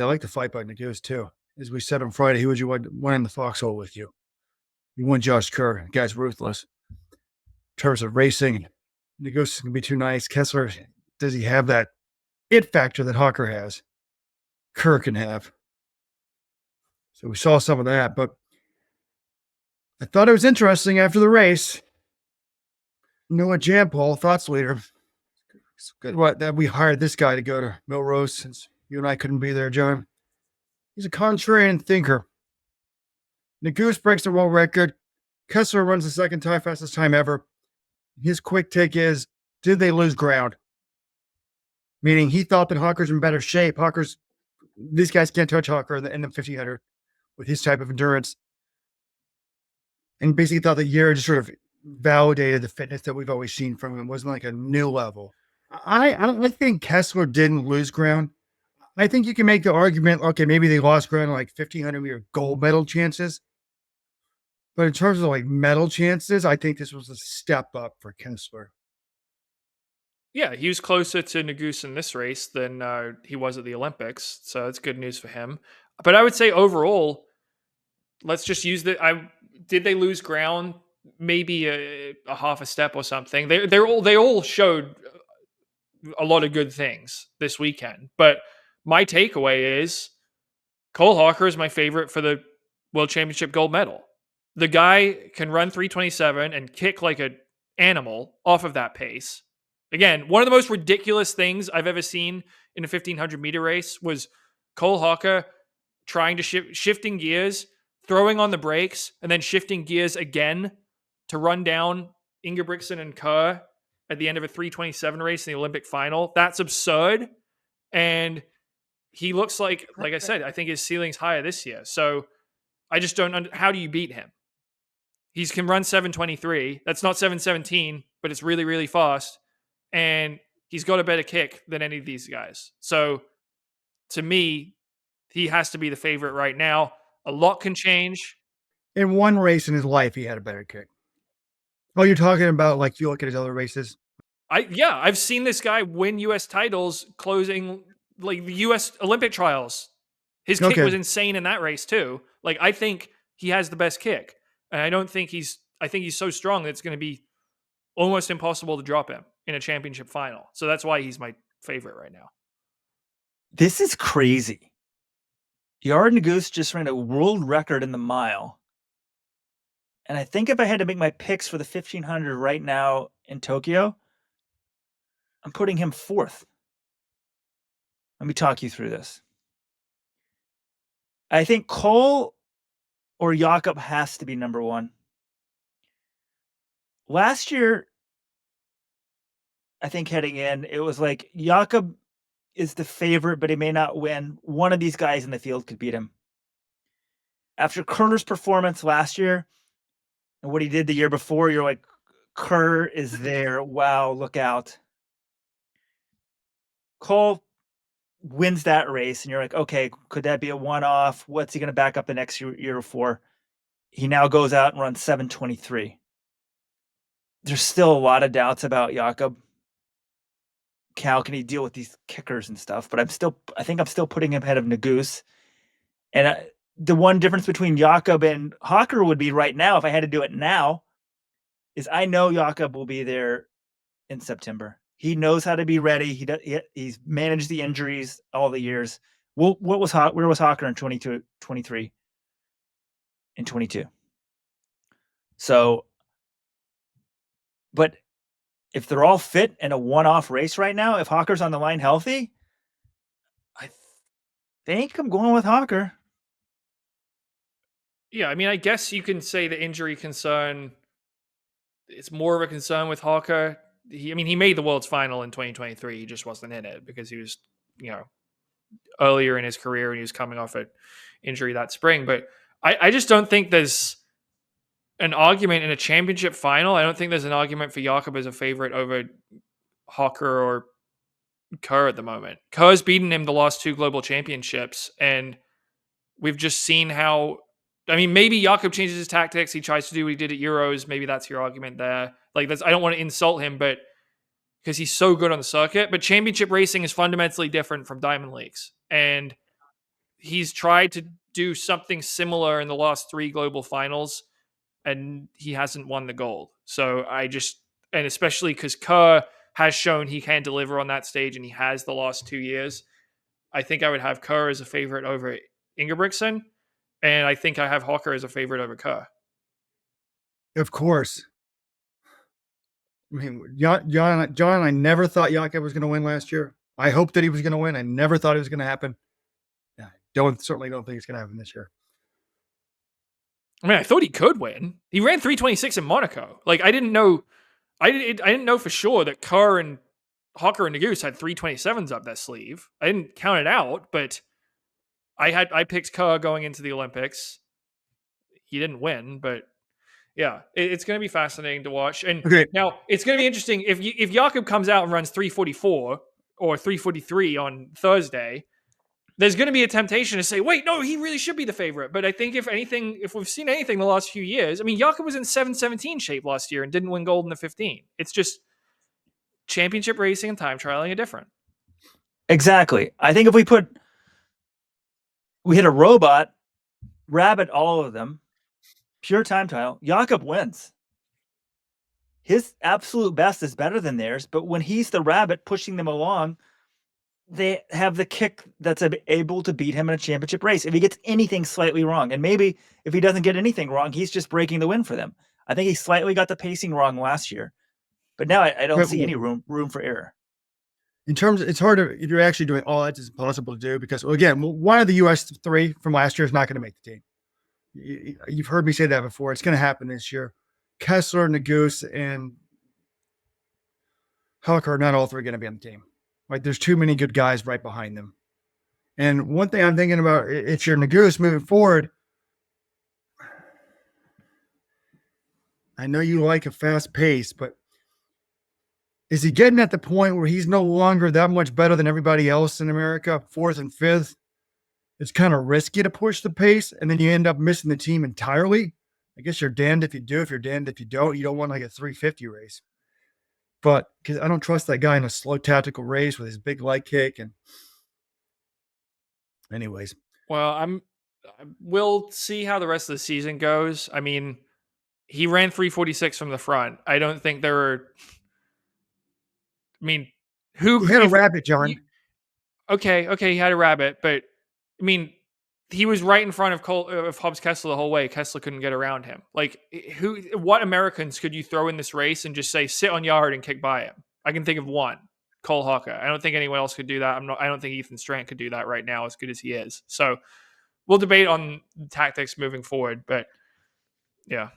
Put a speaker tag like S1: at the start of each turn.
S1: I like the fight by Nuguse too. As we said on Friday, who would you want in the foxhole with you? You want Josh Kerr. The guy's ruthless. In terms of racing, Nuguse can be too nice. Kessler, does he have that it factor that Hocker has? Kerr can have. So we saw some of that, but I thought it was interesting after the race. You know what, Jan Paul, thoughts leader. It's good that we hired this guy to go to Milrose since you and I couldn't be there, John. He's a contrarian thinker. Nuguse breaks the world record. Kessler runs the second time fastest time ever. His quick take is, did they lose ground? Meaning he thought that Hocker's in better shape. These guys can't touch Hocker in the 1500 with his type of endurance. And basically thought that Yared just sort of validated the fitness that we've always seen from him. It wasn't like a new level. I don't think Kessler didn't lose ground. I think you can make the argument, okay, maybe they lost ground like 1500 meter gold medal chances. But in terms of like medal chances, I think this was a step up for Kessler.
S2: Yeah, he was closer to Nuguse in this race than he was at the Olympics, so that's good news for him. But I would say overall, let's just use did they lose ground? Maybe a half a step or something. They all showed a lot of good things this weekend. But my takeaway is Cole Hocker is my favorite for the World Championship gold medal. The guy can run 327 and kick like an animal off of that pace. Again, one of the most ridiculous things I've ever seen in a 1500 meter race was Cole Hocker trying to shifting gears, throwing on the brakes, and then shifting gears again to run down Ingebrigtsen and Kerr at the end of a 327 race in the Olympic final. That's absurd. And he looks like I said, I think his ceiling's higher this year. So I just don't how do you beat him? He can run 723. That's not 717, but it's really, really fast. And he's got a better kick than any of these guys. So to me, he has to be the favorite right now. A lot can change.
S1: In one race in his life, he had a better kick. Oh, you're talking about like you look at his other races?
S2: I've seen this guy win U.S. titles closing like the U.S. Olympic trials. His kick was insane in that race too. Like I think he has the best kick. And I think he's so strong that it's going to be almost impossible to drop him in a championship final. So that's why he's my favorite right now.
S3: This is crazy. Yared Nuguse just ran a world record in the mile. And I think if I had to make my picks for the 1500 right now in Tokyo, I'm putting him fourth. Let me talk you through this. I think Cole or Jakob has to be number one. Last year, I think heading in, it was like Jakob is the favorite, but he may not win. One of these guys in the field could beat him. After Kerr's performance last year and what he did the year before, you're like, Kerr is there. Wow, look out. Cole wins that race, and you're like, okay, could that be a one-off? What's he going to back up the next year for? He now goes out and runs 723. There's still a lot of doubts about Jakob. How can he deal with these kickers and stuff? But I think I'm still putting him ahead of Nuguse. And the one difference between Jakob and Hocker would be right now, if I had to do it now, is I know Jakob will be there in September. He knows how to be ready. He's managed the injuries all the years. Where was Hocker in 22, 23, and 22? So, but if they're all fit in a one-off race right now, if Hocker's on the line healthy, I think I'm going with Hocker.
S2: Yeah, I mean, I guess you can say the injury concern, it's more of a concern with Hocker. He made the World's Final in 2023. He just wasn't in it because he was, earlier in his career and he was coming off an injury that spring. But I just don't think there's an argument in a championship final. I don't think there's an argument for Jakob as a favorite over Hocker or Kerr at the moment. Kerr's beaten him the last two global championships, and we've just seen how. I mean, maybe Jakob changes his tactics. He tries to do what he did at Euros. Maybe that's your argument there. I don't want to insult him, but because he's so good on the circuit. But championship racing is fundamentally different from Diamond Leagues, and he's tried to do something similar in the last 3 global finals, and he hasn't won the gold. So and especially because Kerr has shown he can deliver on that stage, and he has the last 2 years. I think I would have Kerr as a favorite over Ingebrigtsen, and I think I have Hocker as a favorite over Kerr.
S1: Of course. I mean, John, I never thought Jakob was going to win last year. I hoped that he was going to win. I never thought it was going to happen. I certainly don't think it's going to happen this year.
S2: I mean, I thought he could win. He ran 3:26 in Monaco. Like, I didn't know for sure that Kerr and Hocker and Nuguse had 3:27s up their sleeve. I didn't count it out, but I picked Kerr going into the Olympics. He didn't win, but yeah, it's going to be fascinating to watch. And now it's going to be interesting if Jakob comes out and runs 3:44 or 3:43 on Thursday. There's going to be a temptation to say, wait, no, he really should be the favorite. But I think if we've seen anything the last few years, I mean, Jakob was in 7:17 shape last year and didn't win gold in the 15. It's just championship racing and time trialing are different.
S3: Exactly. I think if we hit a robot, rabbit all of them, pure time trial, Jakob wins. His absolute best is better than theirs, but when he's the rabbit pushing them along, they have the kick that's able to beat him in a championship race. If he gets anything slightly wrong, and maybe if he doesn't get anything wrong, he's just breaking the win for them. I think he slightly got the pacing wrong last year, but now I don't see any room for error.
S1: In terms, it's hard to, if you're actually doing all that, it's impossible to do because, well, again, one of the US 3 from last year is not going to make the team. You've heard me say that before. It's going to happen this year. Kessler, Nuguse, and Hocker are not all 3 going to be on the team. Like, there's too many good guys right behind them. And one thing I'm thinking about, if you're Nuguse moving forward, I know you like a fast pace, but is he getting at the point where he's no longer that much better than everybody else in America, 4th and 5th? It's kind of risky to push the pace, and then you end up missing the team entirely. I guess you're damned if you do. If you're damned if you don't, you don't want like a 350 race. But because I don't trust that guy in a slow tactical race with his big leg kick. And anyways.
S2: Well, we'll see how the rest of the season goes. I mean, he ran 3:46 from the front. I don't think there were. I mean,
S1: who had a rabbit, John?
S2: Okay, he had a rabbit, but I mean, he was right in front of Hobbs Kessler the whole way. Kessler couldn't get around him. Like, what Americans could you throw in this race and just say sit on Yared and kick by him? I can think of one, Cole Hocker. I don't think anyone else could do that. I don't think Ethan Strand could do that right now, as good as he is. So we'll debate on tactics moving forward, but yeah.